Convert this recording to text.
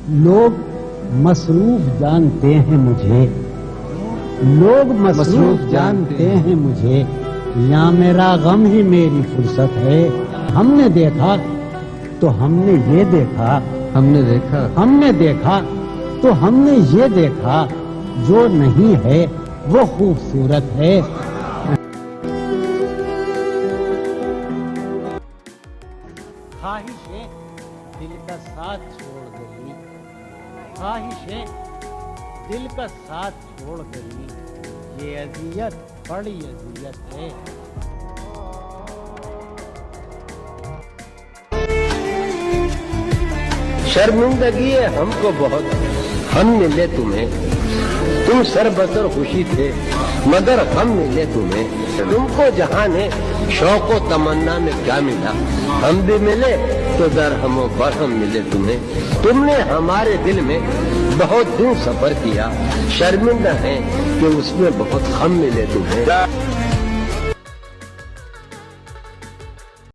लोग मसरूफ जानते हैं मुझे, लोग मसरूफ जानते हैं मुझे, यहाँ मेरा गम ही मेरी फुर्सत है। हमने देखा तो हमने ये देखा, हमने देखा हमने देखा तो हमने ये देखा, जो नहीं है वो खूबसूरत है। ख्वाहिशें दिल का साथ छोड़ गई, ख्वाहिशें दिल का साथ छोड़ गई, ये अजियत बड़ी अजियत है। शर्मिंदगी है हमको बहुत, हम मिले तुम्हें, तुम सरबसर खुशी थे मगर हम मिले तुम्हें। तुमको जहां ने शौक व तमन्ना में क्या मिला, हम भी मिले तो दरहम व बरहम मिले तुम्हें। तुमने हमारे दिल में बहुत दिन सफर किया, शर्मिंदा है कि उसमें बहुत गम मिले तुम्हें।